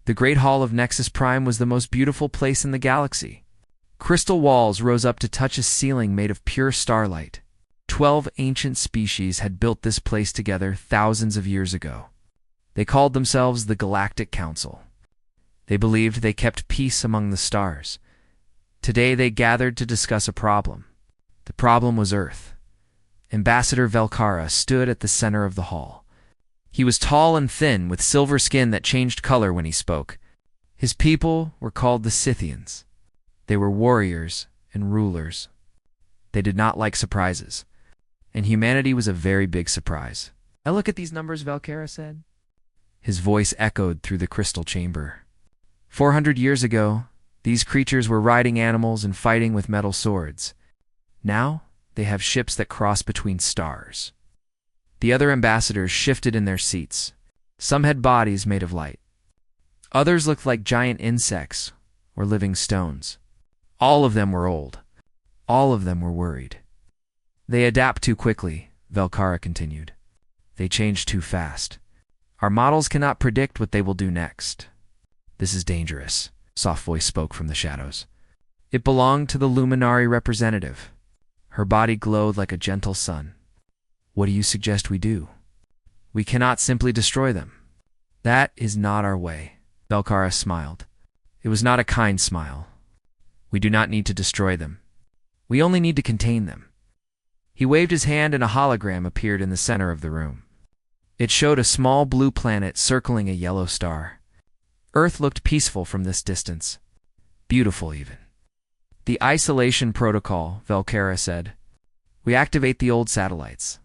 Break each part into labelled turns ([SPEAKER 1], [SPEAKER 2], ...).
[SPEAKER 1] The Great Hall of Nexus Prime was the most beautiful place in the galaxy. Crystal walls rose up to touch a ceiling made of pure starlight. 12 ancient species had built this place together thousands of years ago. They called themselves the Galactic Council. They believed they kept peace among the stars. Today they gathered to discuss a problem. The problem was Earth. Ambassador Velkara stood at the center of the hall. He was tall and thin, with silver skin that changed color when he spoke. His people were called the Scythians. They were warriors and rulers. They did not like surprises, and humanity was a very big surprise. "I look at these numbers," Velkara said. His voice echoed through the crystal chamber. 400 years ago, these creatures were riding animals and fighting with metal swords. Now, they have ships that cross between stars. The other ambassadors shifted in their seats. Some had bodies made of light. Others looked like giant insects or living stones. All of them were old. All of them were worried. "They adapt too quickly," Velkara continued. "They change too fast. Our models cannot predict what they will do next." "This is dangerous," a soft voice spoke from the shadows. It belonged to the Luminary representative. Her body glowed like a gentle sun. "What do you suggest we do?" "We cannot simply destroy them." "That is not our way." Velkara smiled. It was not a kind smile. "We do not need to destroy them. We only need to contain them." He waved his hand and a hologram appeared in the center of the room. It showed a small blue planet circling a yellow star. Earth looked peaceful from this distance. Beautiful, even. "The isolation protocol," Velkara said. "We activate the old satellites.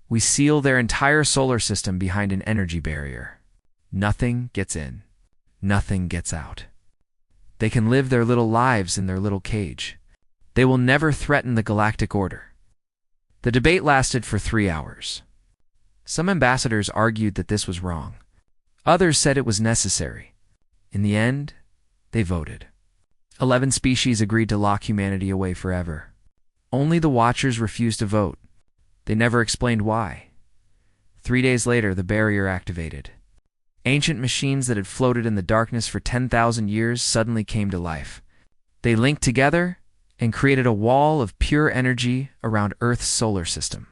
[SPEAKER 1] We seal their entire solar system behind an energy barrier. Nothing gets in. Nothing gets out. They can live their little lives in their little cage. They will never threaten the galactic order." The debate lasted for 3 hours. Some ambassadors argued that this was wrong. Others said it was necessary. In the end, they voted. 11 species agreed to lock humanity away forever. Only the Watchers refused to vote. They never explained why. 3 days later, the barrier activated. Ancient machines that had floated in the darkness for 10,000 years suddenly came to life. They linked together and created a wall of pure energy around Earth's solar system.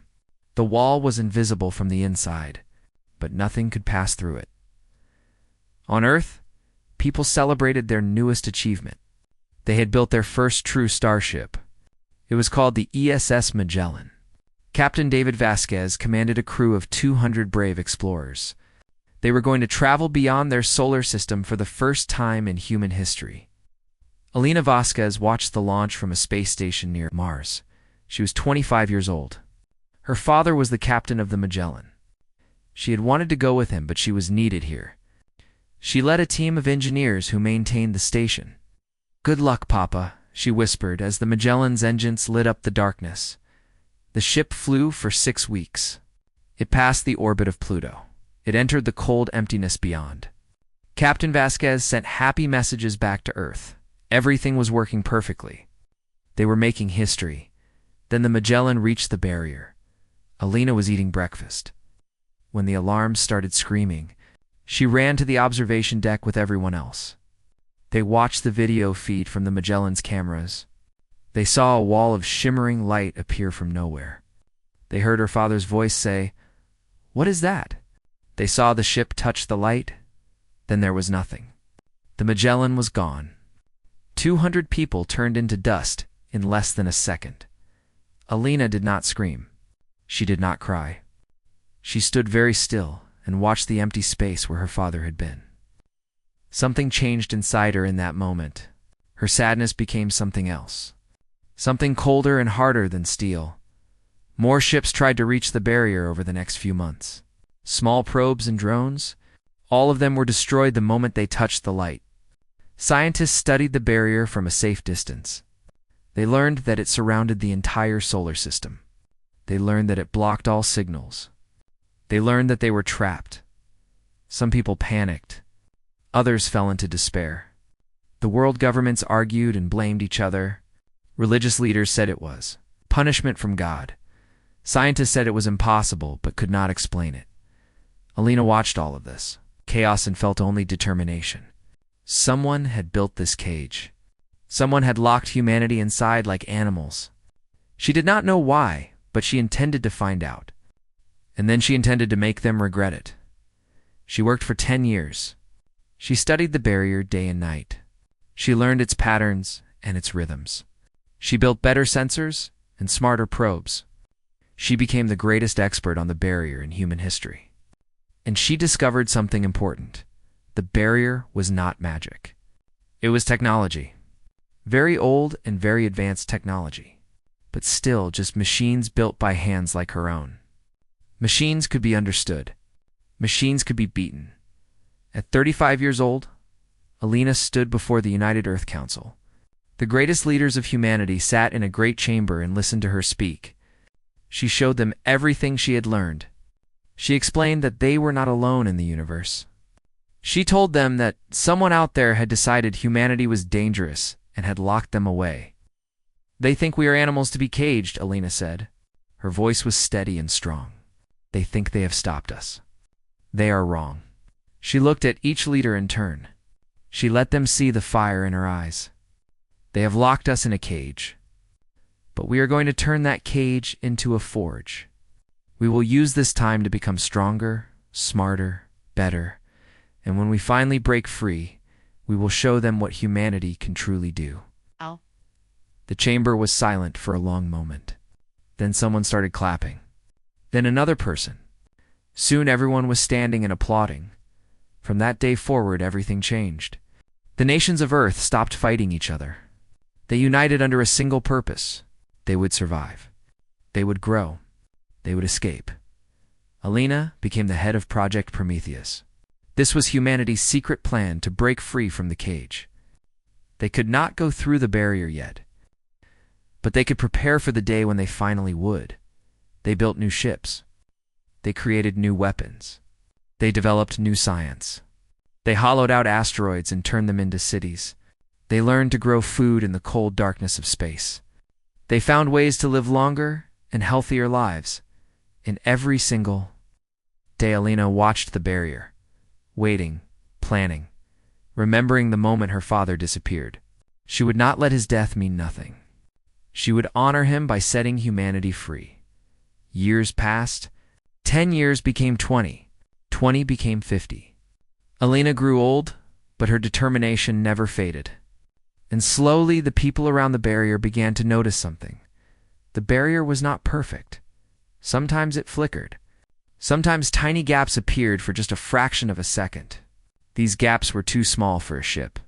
[SPEAKER 1] The wall was invisible from the inside, but nothing could pass through it. On Earth, people celebrated their newest achievement. They had built their first true starship. It was called the ESS Magellan. Captain David Vasquez commanded a crew of 200 brave explorers. They were going to travel beyond their solar system for the first time in human history. Alina Vasquez watched the launch from a space station near Mars. She was 25 years old. Her father was the captain of the Magellan. She had wanted to go with him, but she was needed here. She led a team of engineers who maintained the station. "Good luck, Papa," she whispered as the Magellan's engines lit up the darkness. The ship flew for 6 weeks. It passed the orbit of Pluto. It entered the cold emptiness beyond. Captain Vasquez sent happy messages back to Earth. Everything was working perfectly. They were making history. Then the Magellan reached the barrier. Alina was eating breakfast. When the alarms started screaming, she ran to the observation deck with everyone else. They watched the video feed from the Magellan's cameras. They saw a wall of shimmering light appear from nowhere. They heard her father's voice say, "What is that?" They saw the ship touch the light. Then there was nothing. The Magellan was gone. 200 people turned into dust in less than a second. Alina did not scream. She did not cry. She stood very still and watched the empty space where her father had been. Something changed inside her in that moment. Her sadness became something else. Something colder and harder than steel. More ships tried to reach the barrier over the next few months. Small probes and drones, all of them were destroyed the moment they touched the light. Scientists studied the barrier from a safe distance. They learned that it surrounded the entire solar system. They learned that it blocked all signals. They learned that they were trapped. Some people panicked. Others fell into despair. The world governments argued and blamed each other. Religious leaders said it was punishment from God. Scientists said it was impossible but could not explain it. Alina watched all of this, chaos, and felt only determination. Someone had built this cage. Someone had locked humanity inside like animals. She did not know why, but she intended to find out. And then she intended to make them regret it. She worked for 10 years. She studied the barrier day and night. She learned its patterns and its rhythms. She built better sensors and smarter probes. She became the greatest expert on the barrier in human history. And she discovered something important. The barrier was not magic. It was technology. Very old and very advanced technology. But still just machines built by hands like her own. Machines could be understood. Machines could be beaten. At 35 years old, Alina stood before the United Earth Council. The greatest leaders of humanity sat in a great chamber and listened to her speak. She showed them everything she had learned. She explained that they were not alone in the universe. She told them that someone out there had decided humanity was dangerous and had locked them away. They think we are animals to be caged, Alina said. Her voice was steady and strong. They think they have stopped us. They are wrong. She looked at each leader in turn. She let them see the fire in her eyes. They have locked us in a cage. But we are going to turn that cage into a forge. We will use this time to become stronger, smarter, better, and when we finally break free, we will show them what humanity can truly do.
[SPEAKER 2] Oh.
[SPEAKER 1] The chamber was silent for a long moment. Then someone started clapping. Then another person. Soon everyone was standing and applauding. From that day forward, everything changed. The nations of Earth stopped fighting each other. They united under a single purpose. They would survive. They would grow. They would escape. Alina became the head of Project Prometheus. This was humanity's secret plan to break free from the cage. They could not go through the barrier yet, but they could prepare for the day when they finally would. They built new ships. They created new weapons. They developed new science. They hollowed out asteroids and turned them into cities. They learned to grow food in the cold darkness of space. They found ways to live longer and healthier lives. In every single day, Alina watched the barrier, waiting, planning, remembering the moment her father disappeared. She would not let his death mean nothing. She would honor him by setting humanity free. Years passed. 10 years became 20. 20 became 50. Alina grew old, but her determination never faded. And slowly the people around the barrier began to notice something. The barrier was not perfect. Sometimes it flickered. Sometimes tiny gaps appeared for just a fraction of a second. These gaps were too small for a ship.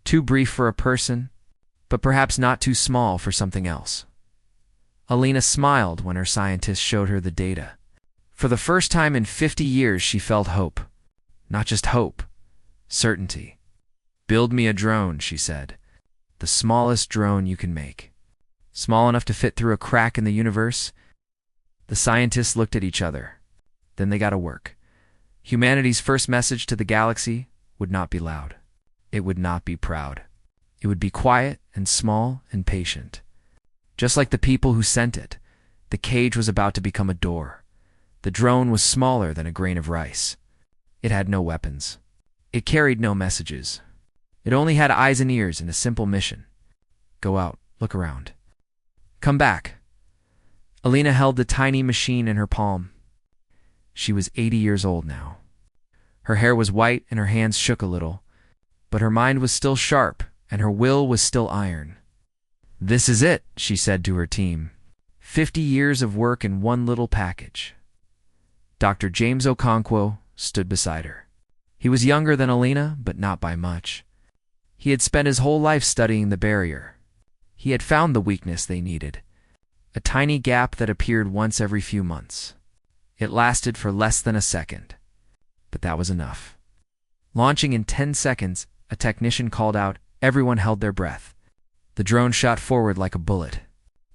[SPEAKER 1] Too brief for a person, but perhaps not too small for something else. Alina smiled when her scientists showed her the data. For the first time in 50 years, she felt hope. Not just hope, certainty. "Build me a drone," she said. "The smallest drone you can make. Small enough to fit through a crack in the universe." The scientists looked at each other. Then they got to work. Humanity's first message to the galaxy would not be loud. It would not be proud. It would be quiet and small and patient. Just like the people who sent it, the cage was about to become a door. The drone was smaller than a grain of rice. It had no weapons. It carried no messages. It only had eyes and ears and a simple mission. Go out, look around. Come back. Alina held the tiny machine in her palm. She was 80 years old now. Her hair was white and her hands shook a little, but her mind was still sharp and her will was still iron. "This is it," she said to her team. 50 years of work in one little package. Dr. James Okonkwo stood beside her. He was younger than Alina, but not by much. He had spent his whole life studying the barrier. He had found the weakness they needed. A tiny gap that appeared once every few months. It lasted for less than a second, but that was enough. Launching in 10 seconds, a technician called out. Everyone held their breath. The drone shot forward like a bullet.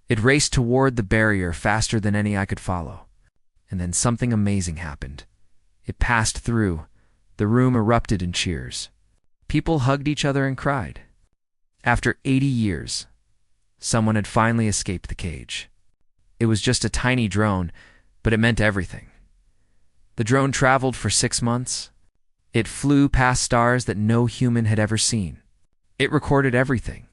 [SPEAKER 1] It raced toward the barrier faster than any eye could follow. And then something amazing happened. It passed through. The room erupted in cheers. People hugged each other and cried. After 80 years, someone had finally escaped the cage. It was just a tiny drone, but it meant everything. The drone traveled for 6 months. It flew past stars that no human had ever seen. It recorded everything: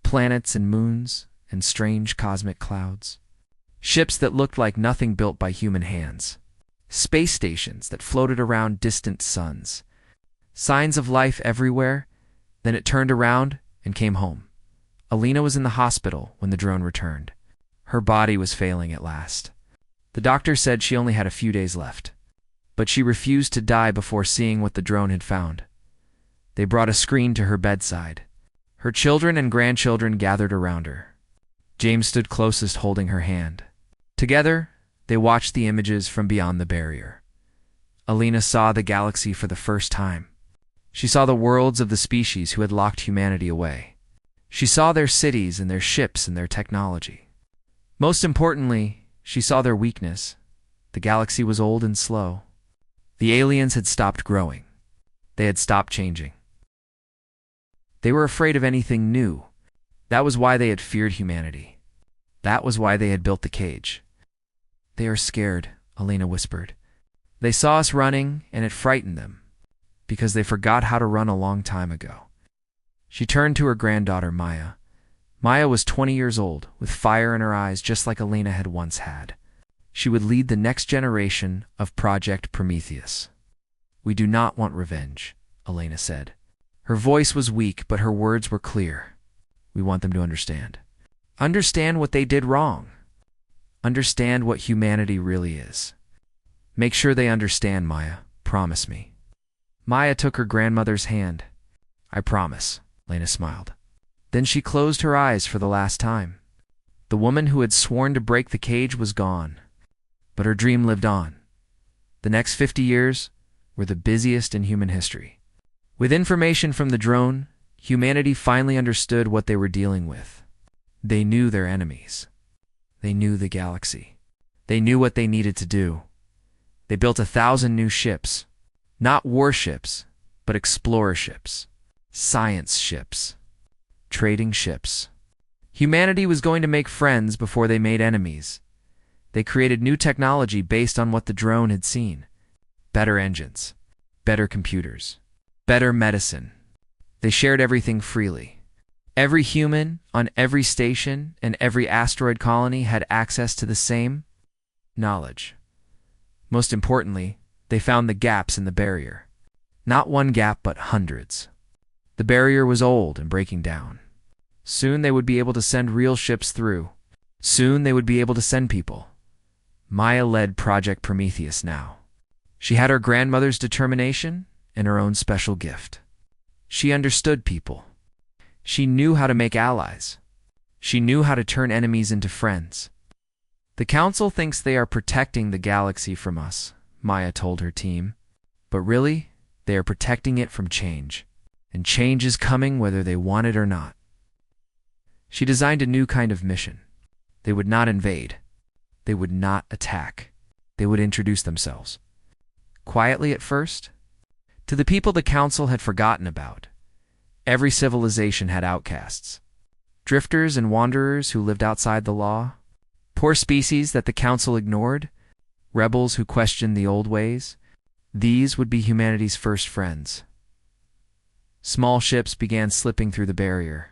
[SPEAKER 1] planets and moons and strange cosmic clouds. Ships that looked like nothing built by human hands. Space stations that floated around distant suns. Signs of life everywhere. Then it turned around and came home. Alina was in the hospital when the drone returned. Her body was failing at last. The doctor said she only had a few days left. But she refused to die before seeing what the drone had found. They brought a screen to her bedside. Her children and grandchildren gathered around her. James stood closest, holding her hand. Together, they watched the images from beyond the barrier. Alina saw the galaxy for the first time. She saw the worlds of the species who had locked humanity away. She saw their cities and their ships and their technology. Most importantly, she saw their weakness. The galaxy was old and slow. The aliens had stopped growing. They had stopped changing. They were afraid of anything new. That was why they had feared humanity. That was why they had built the cage. "They are scared," Alina whispered. "They saw us running, and it frightened them, because they forgot how to run a long time ago." She turned to her granddaughter, Maya. Maya was 20 years old, with fire in her eyes just like Alina had once had. She would lead the next generation of Project Prometheus. "We do not want revenge," Alina said. Her voice was weak, but her words were clear. "We want them to understand. Understand what they did wrong. Understand what humanity really is. Make sure they understand, Maya. Promise me." Maya took her grandmother's hand. "I promise," Lena smiled. Then she closed her eyes for the last time. The woman who had sworn to break the cage was gone. But her dream lived on. The next 50 years were the busiest in human history. With information from the drone, humanity finally understood what they were dealing with. They knew their enemies. They knew the galaxy. They knew what they needed to do. They built 1,000 new ships. Not warships, but explorer ships. Science ships. Trading ships. Humanity was going to make friends before they made enemies. They created new technology based on what the drone had seen. Better engines. Better computers. Better medicine. They shared everything freely. Every human on every station and every asteroid colony had access to the same knowledge. Most importantly, they found the gaps in the barrier. Not one gap, but hundreds. The barrier was old and breaking down. Soon they would be able to send real ships through. Soon they would be able to send people. Maya led Project Prometheus now. She had her grandmother's determination and her own special gift. She understood people. She knew how to make allies. She knew how to turn enemies into friends. "The Council thinks they are protecting the galaxy from us," Maya told her team. "But really, they are protecting it from change. And change is coming whether they want it or not." She designed a new kind of mission. They would not invade. They would not attack. They would introduce themselves. Quietly at first, to the people the Council had forgotten about. Every civilization had outcasts. Drifters and wanderers who lived outside the law. Poor species that the Council ignored. Rebels who questioned the old ways. These would be humanity's first friends. Small ships began slipping through the barrier.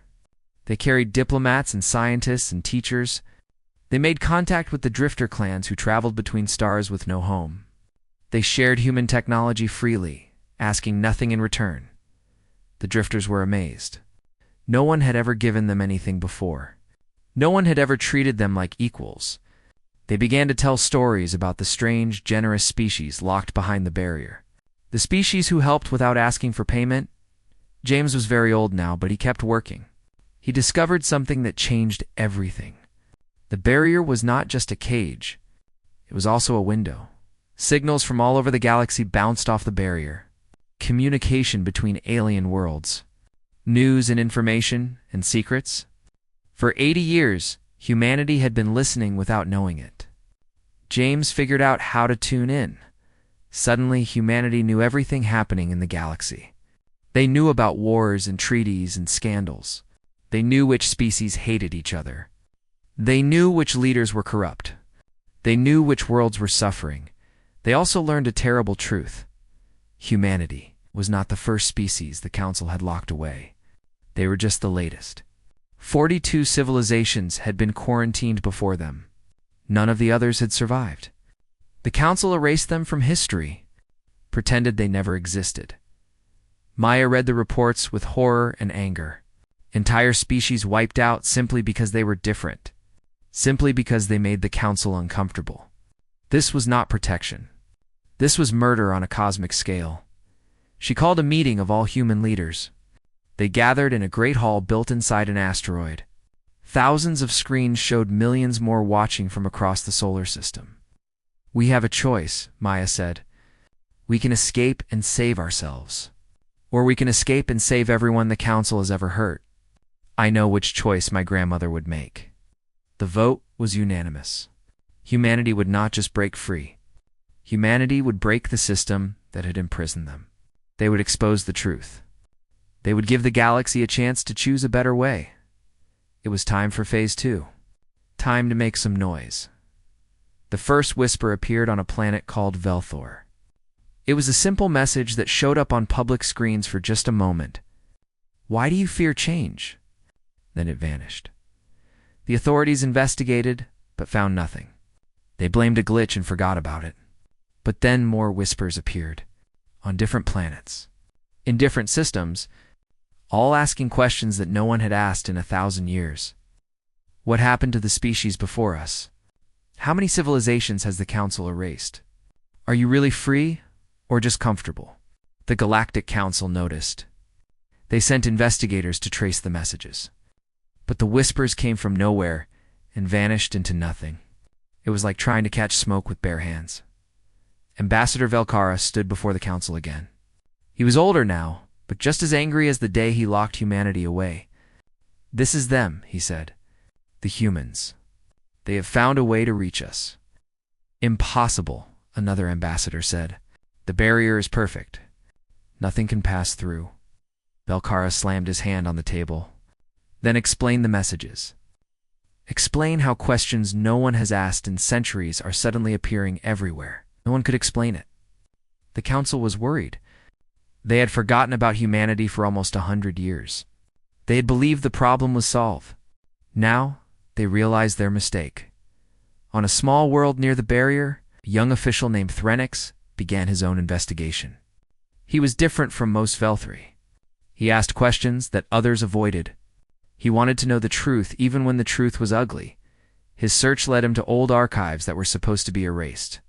[SPEAKER 1] They carried diplomats and scientists and teachers. They made contact with the drifter clans who traveled between stars with no home. They shared human technology freely, asking nothing in return. The drifters were amazed. No one had ever given them anything before. No one had ever treated them like equals. They began to tell stories about the strange, generous species locked behind the barrier. The species who helped without asking for payment. James was very old now, but he kept working. He discovered something that changed everything. The barrier was not just a cage. It was also a window. Signals from all over the galaxy bounced off the barrier. Communication between alien worlds. News and information and secrets. For 80 years, humanity had been listening without knowing it. James figured out how to tune in. Suddenly, humanity knew everything happening in the galaxy. They knew about wars and treaties and scandals. They knew which species hated each other. They knew which leaders were corrupt. They knew which worlds were suffering. They also learned a terrible truth. Humanity. was not the first species the Council had locked away. They were just the latest. 42 civilizations had been quarantined before them. None of the others had survived. The Council erased them from history, pretended they never existed. Maya read the reports with horror and anger. Entire species wiped out simply because they were different, simply because they made the Council uncomfortable. This was not protection. This was murder on a cosmic scale. She called a meeting of all human leaders. They gathered in a great hall built inside an asteroid. Thousands of screens showed millions more watching from across the solar system. "We have a choice," Maya said. "We can escape and save ourselves. Or we can escape and save everyone the Council has ever hurt. I know which choice my grandmother would make." The vote was unanimous. Humanity would not just break free. Humanity would break the system that had imprisoned them. They would expose the truth. They would give the galaxy a chance to choose a better way. It was time for Phase 2. Time to make some noise. The first whisper appeared on a planet called Velthor. It was a simple message that showed up on public screens for just a moment. "Why do you fear change?" Then it vanished. The authorities investigated, but found nothing. They blamed a glitch and forgot about it. But then more whispers appeared, on different planets, in different systems, all asking questions that no one had asked in 1,000 years. What happened to the species before us? How many civilizations has the Council erased? Are you really free, or just comfortable? The Galactic Council noticed. They sent investigators to trace the messages. But the whispers came from nowhere and vanished into nothing. It was like trying to catch smoke with bare hands. Ambassador Velkara stood before the Council again. He was older now, but just as angry as the day he locked humanity away. "This is them," he said. "The humans. They have found a way to reach us." "Impossible," another ambassador said. "The barrier is perfect. Nothing can pass through." Velkara slammed his hand on the table. "Then explain the messages. Explain how questions no one has asked in centuries are suddenly appearing everywhere." No one could explain it. The Council was worried. They had forgotten about humanity for almost 100 years. They had believed the problem was solved. Now, they realized their mistake. On a small world near the barrier, a young official named Threnix began his own investigation. He was different from most Velthri. He asked questions that others avoided. He wanted to know the truth even when the truth was ugly. His search led him to old archives that were supposed to be erased.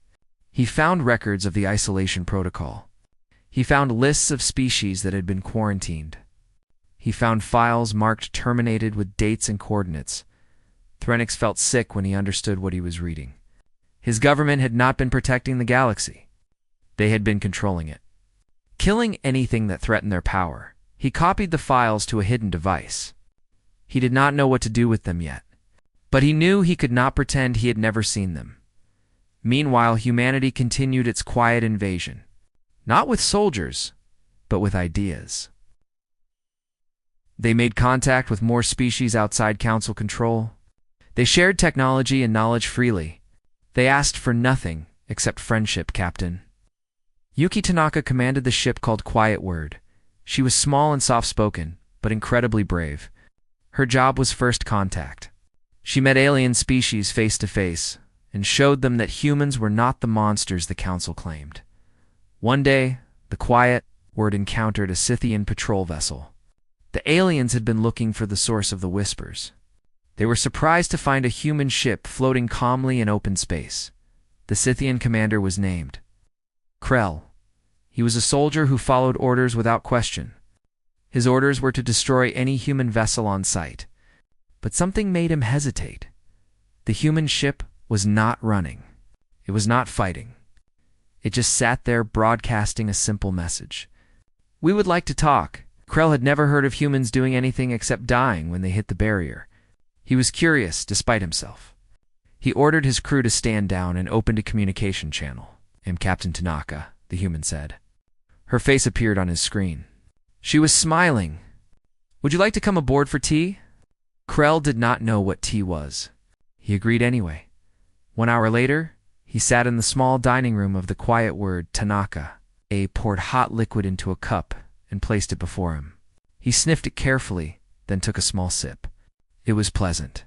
[SPEAKER 1] He found records of the isolation protocol. He found lists of species that had been quarantined. He found files marked terminated with dates and coordinates. Threnix felt sick when he understood what he was reading. His government had not been protecting the galaxy. They had been controlling it, killing anything that threatened their power. He copied the files to a hidden device. He did not know what to do with them yet, but he knew he could not pretend he had never seen them. Meanwhile, humanity continued its quiet invasion, not with soldiers, but with ideas. They made contact with more species outside Council control. They shared technology and knowledge freely. They asked for nothing except friendship, Captain. Yuki Tanaka commanded the ship called Quiet Word. She was small and soft-spoken, but incredibly brave. Her job was first contact. She met alien species face to face and showed them that humans were not the monsters the Council claimed. One day, the Quiet Word encountered a Scythian patrol vessel. The aliens had been looking for the source of the whispers. They were surprised to find a human ship floating calmly in open space. The Scythian commander was named Krell. He was a soldier who followed orders without question. His orders were to destroy any human vessel on sight. But something made him hesitate. The human ship was not running. It was not fighting. It just sat there broadcasting a simple message. "We would like to talk." Krell had never heard of humans doing anything except dying when they hit the barrier. He was curious despite himself. He ordered his crew to stand down and opened a communication channel. "I'm Captain Tanaka," the human said. Her face appeared on his screen. She was smiling. "Would you like to come aboard for tea?" Krell did not know what tea was. He agreed anyway. 1 hour later, he sat in the small dining room of the Quiet Word Tanaka. A poured hot liquid into a cup and placed it before him. He sniffed it carefully, then took a small sip. It was pleasant.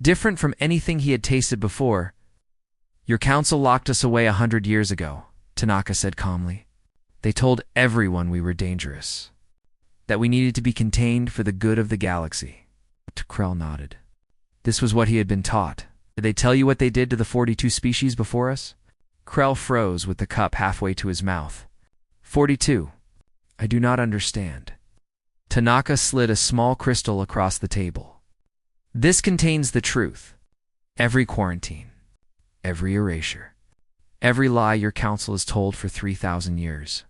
[SPEAKER 1] Different from anything he had tasted before. "Your council locked us away 100 years ago," Tanaka said calmly. "They told everyone we were dangerous, that we needed to be contained for the good of the galaxy." Krell nodded. This was what he had been taught. "Did they tell you what they did to the 42 species before us?" Krell froze with the cup halfway to his mouth. 42. I do not understand." Tanaka slid a small crystal across the table. "This contains the truth. Every quarantine, every erasure, every lie your council has told for 3,000 years.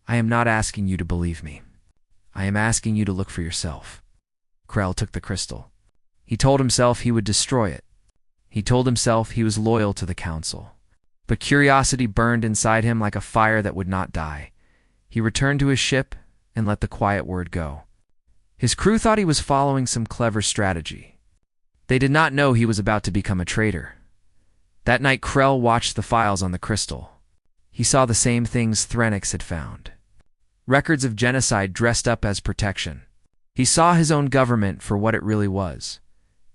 [SPEAKER 1] I am not asking you to believe me. I am asking you to look for yourself." Krell took the crystal. He told himself he would destroy it. He told himself he was loyal to the council. But curiosity burned inside him like a fire that would not die. He returned to his ship and let the quiet word go. His crew thought he was following some clever strategy. They did not know he was about to become a traitor. That night Krell watched the files on the crystal. He saw the same things Threnix had found. Records of genocide dressed up as protection. He saw his own government for what it really was.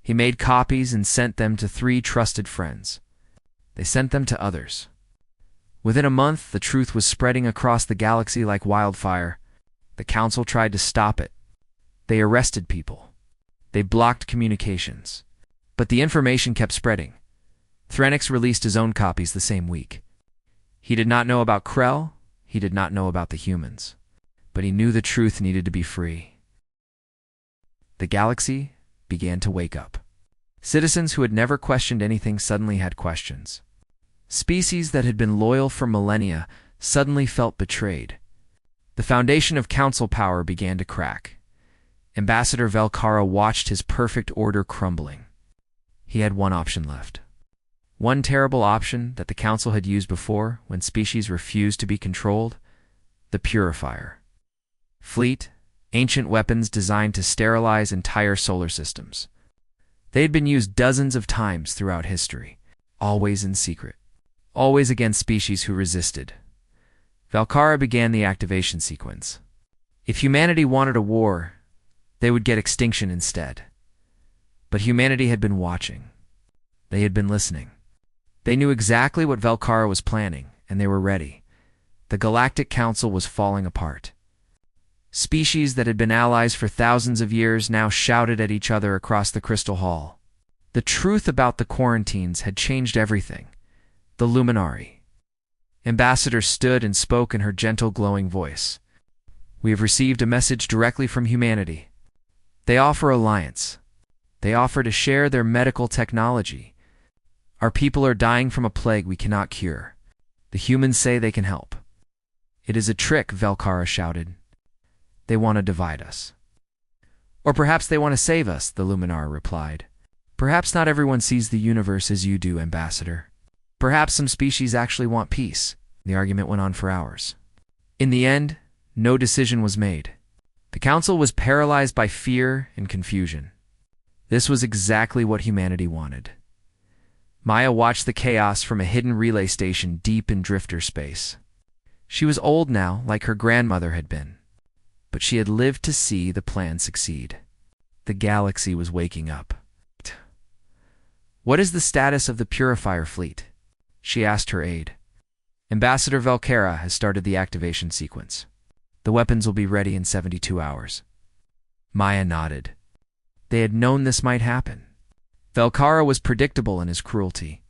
[SPEAKER 1] He made copies and sent them to 3 trusted friends. They sent them to others. Within a month, the truth was spreading across the galaxy like wildfire. The council tried to stop it. They arrested people. They blocked communications. But the information kept spreading. Threnix released his own copies the same week. He did not know about Krell. He did not know about the humans. But he knew the truth needed to be free. The galaxy began to wake up. Citizens who had never questioned anything suddenly had questions. Species that had been loyal for millennia suddenly felt betrayed. The foundation of council power began to crack. Ambassador Velkara watched his perfect order crumbling. He had one option left. One terrible option that the council had used before when species refused to be controlled: the purifier. Fleet, ancient weapons designed to sterilize entire solar systems. They had been used dozens of times throughout history, always in secret, always against species who resisted. Velkara began the activation sequence. If humanity wanted a war, they would get extinction instead. But humanity had been watching. They had been listening. They knew exactly what Velkara was planning, and they were ready. The Galactic Council was falling apart. Species that had been allies for thousands of years now shouted at each other across the Crystal Hall. The truth about the quarantines had changed everything. The Luminari. Ambassador stood and spoke in her gentle, glowing voice. "We have received a message directly from humanity. They offer alliance. They offer to share their medical technology. Our people are dying from a plague we cannot cure. The humans say they can help." "It is a trick," Velkara shouted. "They want to divide us." "Or perhaps they want to save us," the Luminar replied. "Perhaps not everyone sees the universe as you do, Ambassador. Perhaps some species actually want peace." The argument went on for hours. In the end, no decision was made. The council was paralyzed by fear and confusion. This was exactly what humanity wanted. Maya watched the chaos from a hidden relay station deep in drifter space. She was old now, like her grandmother had been. But she had lived to see the plan succeed. The galaxy was waking up. "What is the status of the Purifier fleet?" she asked her aide. "Ambassador Velkara has started the activation sequence. The weapons will be ready in 72 hours. Maya nodded. They had known this might happen. Velkara was predictable in his cruelty.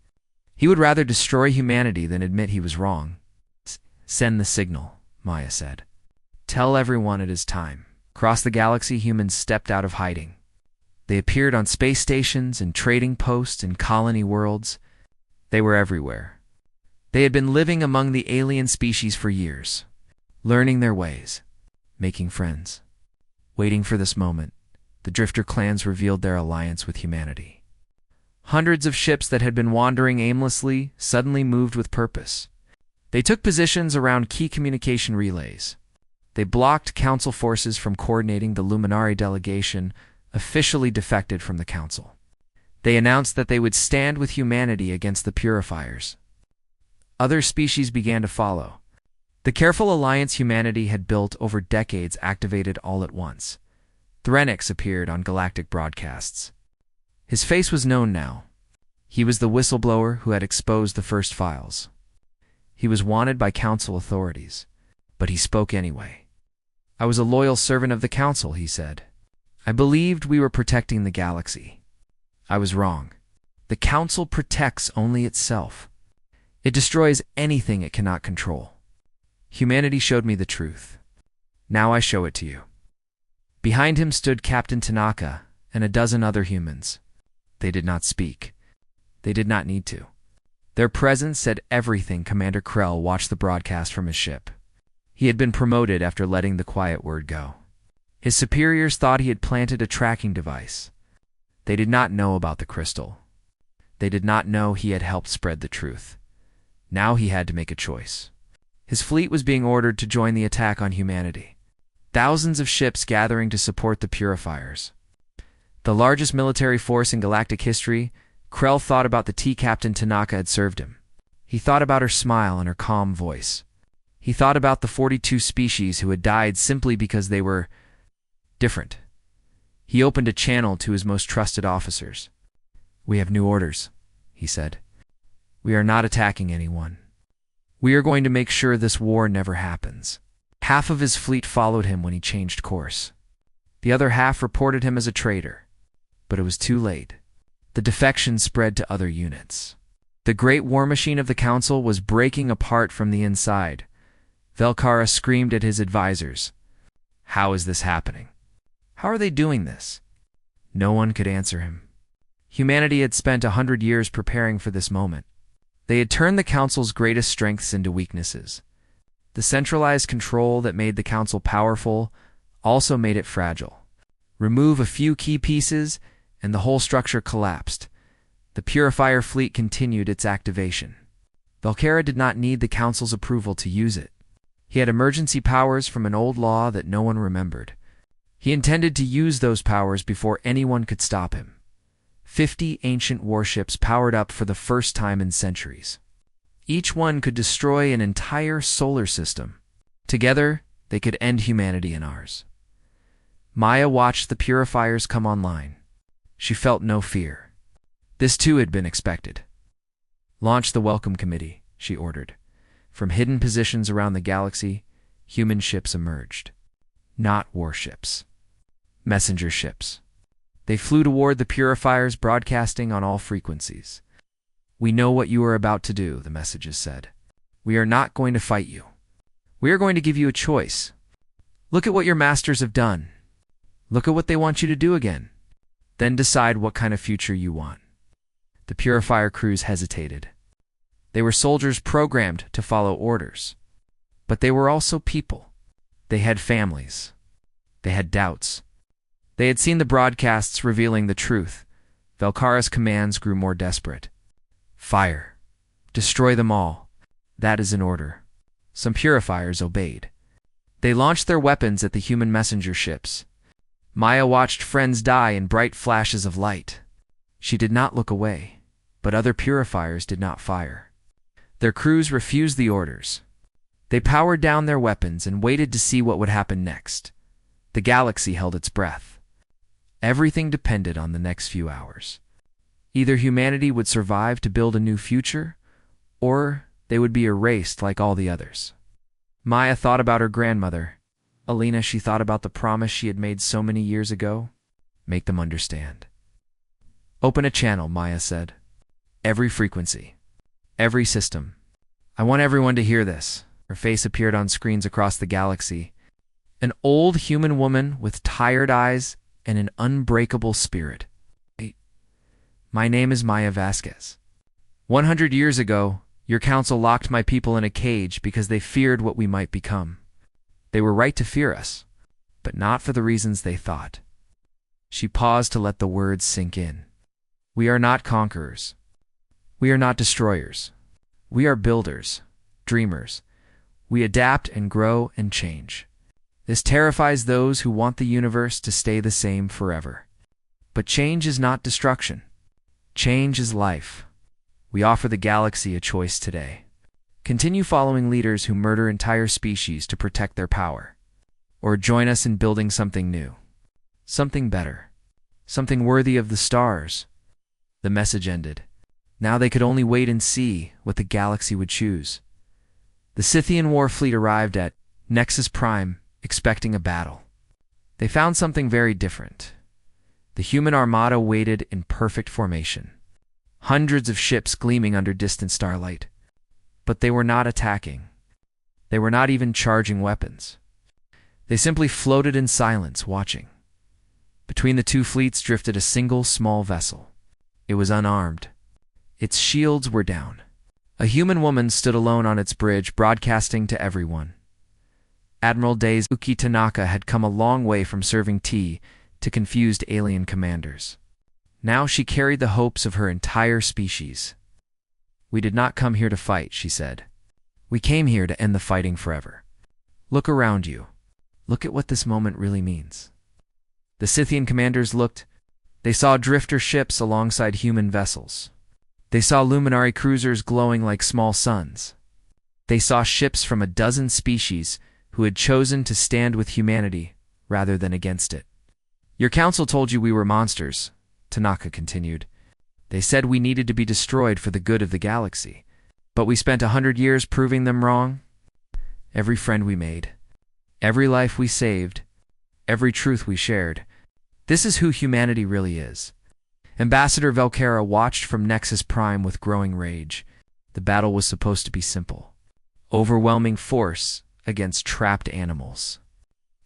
[SPEAKER 1] He would rather destroy humanity than admit he was wrong. "Send the signal," Maya said. "Tell everyone it is time." Across the galaxy, humans stepped out of hiding. They appeared on space stations and trading posts and colony worlds. They were everywhere. They had been living among the alien species for years, learning their ways, making friends. Waiting for this moment, the Drifter clans revealed their alliance with humanity. Hundreds of ships that had been wandering aimlessly suddenly moved with purpose. They took positions around key communication relays. They blocked Council forces from coordinating. The Luminari delegation officially defected from the Council. They announced that they would stand with humanity against the Purifiers. Other species began to follow. The careful alliance humanity had built over decades activated all at once. Threnix appeared on galactic broadcasts. His face was known now. He was the whistleblower who had exposed the first files. He was wanted by council authorities, but he spoke anyway. "I was a loyal servant of the council," he said. "I believed we were protecting the galaxy. I was wrong. The council protects only itself. It destroys anything it cannot control. Humanity showed me the truth. Now I show it to you." Behind him stood Captain Tanaka and a dozen other humans. They did not speak. They did not need to. Their presence said everything. Commander Krell watched the broadcast from his ship. He had been promoted after letting the quiet word go. His superiors thought he had planted a tracking device. They did not know about the crystal. They did not know he had helped spread the truth. Now he had to make a choice. His fleet was being ordered to join the attack on humanity. Thousands of ships gathering to support the Purifiers. The largest military force in galactic history, Krell thought about the tea captain Tanaka had served him. He thought about her smile and her calm voice. He thought about the 42 species who had died simply because they were different. He opened a channel to his most trusted officers. "We have new orders," he said. "We are not attacking anyone. We are going to make sure this war never happens." Half of his fleet followed him when he changed course. The other half reported him as a traitor. But it was too late. The defection spread to other units. The great war machine of the council was breaking apart from the inside. Velkara screamed at his advisors. "How is this happening? How are they doing this?" No one could answer him. Humanity had spent 100 years preparing for this moment. They had turned the council's greatest strengths into weaknesses. The centralized control that made the council powerful also made it fragile. Remove a few key pieces, and the whole structure collapsed. The Purifier fleet continued its activation. Velkara did not need the council's approval to use it. He had emergency powers from an old law that no one remembered. He intended to use those powers before anyone could stop him. 50 ancient warships powered up for the first time in centuries. Each one could destroy an entire solar system. Together, they could end humanity and ours. Maya watched the Purifiers come online. She felt no fear. This too had been expected. "Launch the welcome committee," she ordered. From hidden positions around the galaxy, human ships emerged. Not warships. Messenger ships. They flew toward the Purifiers, broadcasting on all frequencies. "We know what you are about to do," the messages said. "We are not going to fight you. We are going to give you a choice. Look at what your masters have done. Look at what they want you to do again. Then decide what kind of future you want." The Purifier crews hesitated. They were soldiers programmed to follow orders. But they were also people. They had families. They had doubts. They had seen the broadcasts revealing the truth. Velkara's commands grew more desperate. "Fire. Destroy them all. That is an order." Some Purifiers obeyed. They launched their weapons at the human messenger ships. Maya watched friends die in bright flashes of light. She did not look away, but other Purifiers did not fire. Their crews refused the orders. They powered down their weapons and waited to see what would happen next. The galaxy held its breath. Everything depended on the next few hours. Either humanity would survive to build a new future, or they would be erased like all the others. Maya thought about her grandmother. Alina, she thought about the promise she had made so many years ago. Make them understand. "Open a channel," Maya said. "Every frequency. Every system. I want everyone to hear this." Her face appeared on screens across the galaxy. An old human woman with tired eyes and an unbreakable spirit. "My name is Maya Vasquez. 100 years ago, your council locked my people in a cage because they feared what we might become. They were right to fear us, but not for the reasons they thought." She paused to let the words sink in. "We are not conquerors. We are not destroyers. We are builders, dreamers. We adapt and grow and change. This terrifies those who want the universe to stay the same forever. But change is not destruction. Change is life. We offer the galaxy a choice today. Continue following leaders who murder entire species to protect their power. Or join us in building something new. Something better. Something worthy of the stars. The message ended. Now they could only wait and see what the galaxy would choose. The Scythian War fleet arrived at Nexus Prime, expecting a battle. They found something very different. The human armada waited in perfect formation. Hundreds of ships gleaming under distant starlight. But they were not attacking. They were not even charging weapons. They simply floated in silence, watching. Between the two fleets drifted a single small vessel. It was unarmed. Its shields were down. A human woman stood alone on its bridge, broadcasting to everyone. Admiral Daisuke Tanaka had come a long way from serving tea to confused alien commanders. Now she carried the hopes of her entire species. "We did not come here to fight," she said. "We came here to end the fighting forever. Look around you. Look at what this moment really means." The Scythian commanders looked. They saw drifter ships alongside human vessels. They saw luminary cruisers glowing like small suns. They saw ships from a dozen species who had chosen to stand with humanity rather than against it. "Your council told you we were monsters," Tanaka continued. "They said we needed to be destroyed for the good of the galaxy. But we spent 100 years proving them wrong. Every friend we made, every life we saved, every truth we shared. This is who humanity really is." Ambassador Velcara watched from Nexus Prime with growing rage. The battle was supposed to be simple. Overwhelming force against trapped animals.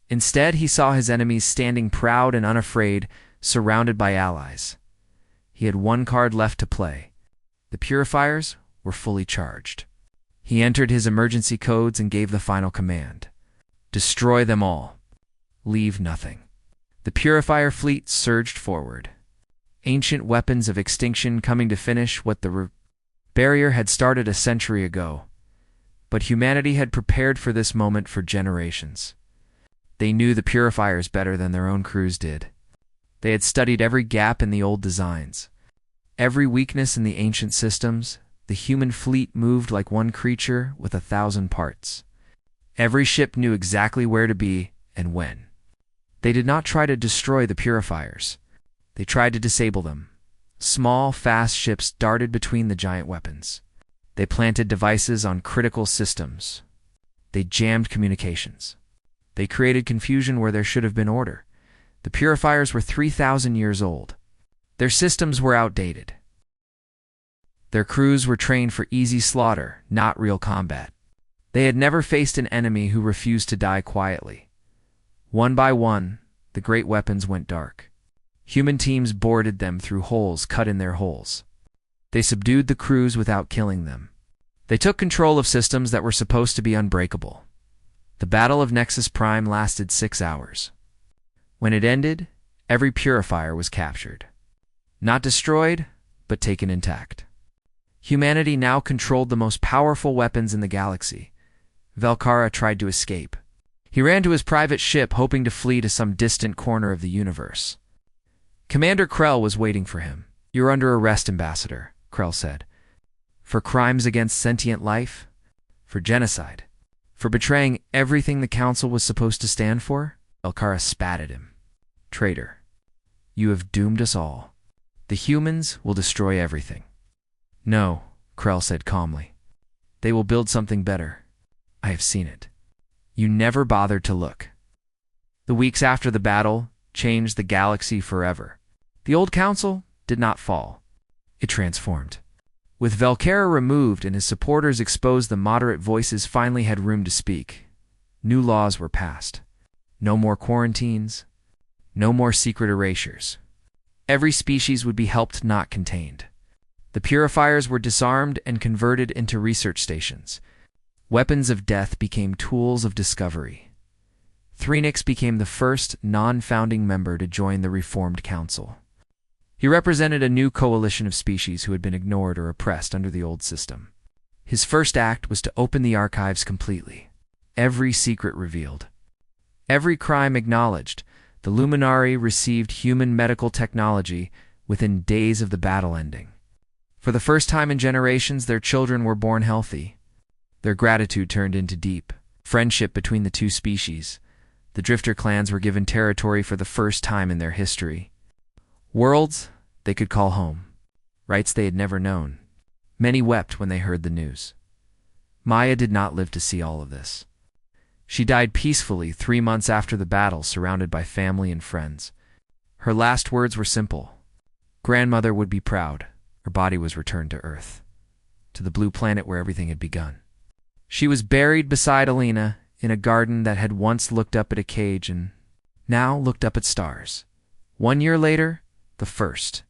[SPEAKER 1] Instead, he saw his enemies standing proud and unafraid, surrounded by allies. He had one card left to play. The purifiers were fully charged. He entered his emergency codes and gave the final command. "Destroy them all. Leave nothing." The purifier fleet surged forward. Ancient weapons of extinction coming to finish what the barrier had started a century ago. But humanity had prepared for this moment for generations. They knew the purifiers better than their own crews did. They had studied every gap in the old designs. Every weakness in the ancient systems. The human fleet moved like one creature with 1,000 parts. Every ship knew exactly where to be and when. They did not try to destroy the purifiers. They tried to disable them. Small, fast ships darted between the giant weapons. They planted devices on critical systems. They jammed communications. They created confusion where there should have been order. The purifiers were 3,000 years old. Their systems were outdated. Their crews were trained for easy slaughter, not real combat. They had never faced an enemy who refused to die quietly. One by one, the great weapons went dark. Human teams boarded them through holes cut in their hulls. They subdued the crews without killing them. They took control of systems that were supposed to be unbreakable. The Battle of Nexus Prime lasted 6 hours. When it ended, every purifier was captured. Not destroyed, but taken intact. Humanity now controlled the most powerful weapons in the galaxy. Velcara tried to escape. He ran to his private ship, hoping to flee to some distant corner of the universe. Commander Krell was waiting for him. "You're under arrest, Ambassador," Krell said. "For crimes against sentient life? For genocide? For betraying everything the Council was supposed to stand for?" Velcara spat at him. "Traitor, you have doomed us all. The humans will destroy everything." "No," Krell said calmly. "They will build something better. I have seen it. You never bothered to look." The weeks after the battle changed the galaxy forever. The old council did not fall. It transformed. With Velcara removed and his supporters exposed, the moderate voices finally had room to speak. New laws were passed. No more quarantines. No more secret erasures. Every species would be helped, not contained. The purifiers were disarmed and converted into research stations. Weapons of death became tools of discovery. Threnix became the first non-founding member to join the reformed council. He represented a new coalition of species who had been ignored or oppressed under the old system. His first act was to open the archives completely. Every secret revealed. Every crime acknowledged. The Luminari received human medical technology within days of the battle ending. For the first time in generations, their children were born healthy. Their gratitude turned into deep friendship between the two species. The drifter clans were given territory for the first time in their history. Worlds they could call home. Rights they had never known. Many wept when they heard the news. Maya did not live to see all of this. She died peacefully 3 months after the battle, surrounded by family and friends. Her last words were simple. Grandmother would be proud. Her body was returned to Earth, to the blue planet where everything had begun. She was buried beside Alina in a garden that had once looked up at a cage and now looked up at stars. 1 year later, the first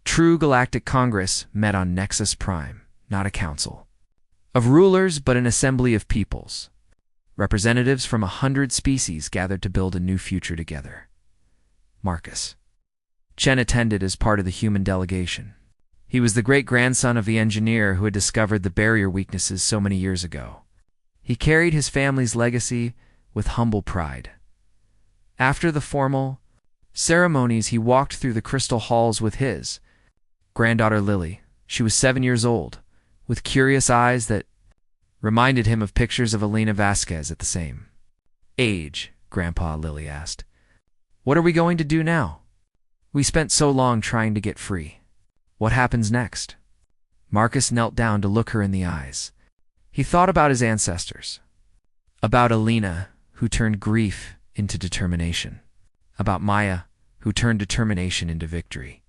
[SPEAKER 1] true Galactic Congress met on Nexus Prime, not a council of rulers but an assembly of peoples. Representatives from 100 species gathered to build a new future together. Marcus Chen attended as part of the human delegation. He was the great-grandson of the engineer who had discovered the barrier weaknesses so many years ago. He carried his family's legacy with humble pride. After the formal ceremonies, he walked through the crystal halls with his granddaughter Lily. She was 7 years old, with curious eyes that reminded him of pictures of Elena Vasquez at the same age. Grandpa, Lily asked, "What are we going to do now? We spent so long trying to get free. What happens next?" Marcus knelt down to look her in the eyes. He thought about his ancestors, about Alina, who turned grief into determination, about Maya, who turned determination into victory,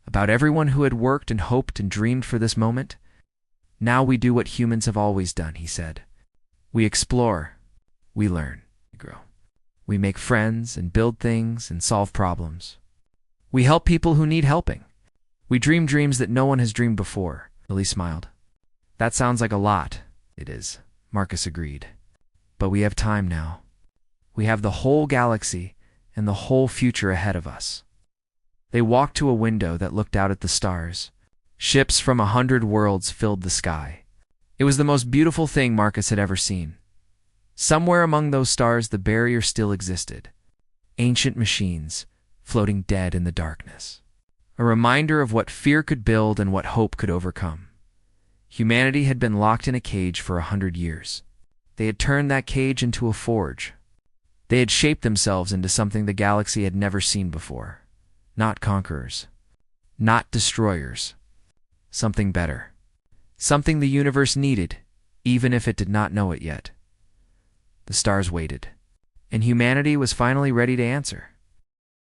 [SPEAKER 1] about everyone who had worked and hoped and dreamed for this moment. "Now we do what humans have always done," he said. "We explore, we learn, we grow. We make friends and build things and solve problems. We help people who need helping. We dream dreams that no one has dreamed before." Lily smiled. "That sounds like a lot." "It is," Marcus agreed. "But we have time now. We have the whole galaxy and the whole future ahead of us." They walked to a window that looked out at the stars. Ships from 100 worlds filled the sky. It was the most beautiful thing Marcus had ever seen. Somewhere among those stars, the barrier still existed. Ancient machines, floating dead in the darkness. A reminder of what fear could build and what hope could overcome. Humanity had been locked in a cage for 100 years. They had turned that cage into a forge. They had shaped themselves into something the galaxy had never seen before. Not conquerors. Not destroyers. Something better. Something the universe needed, even if it did not know it yet. The stars waited, and humanity was finally ready to answer.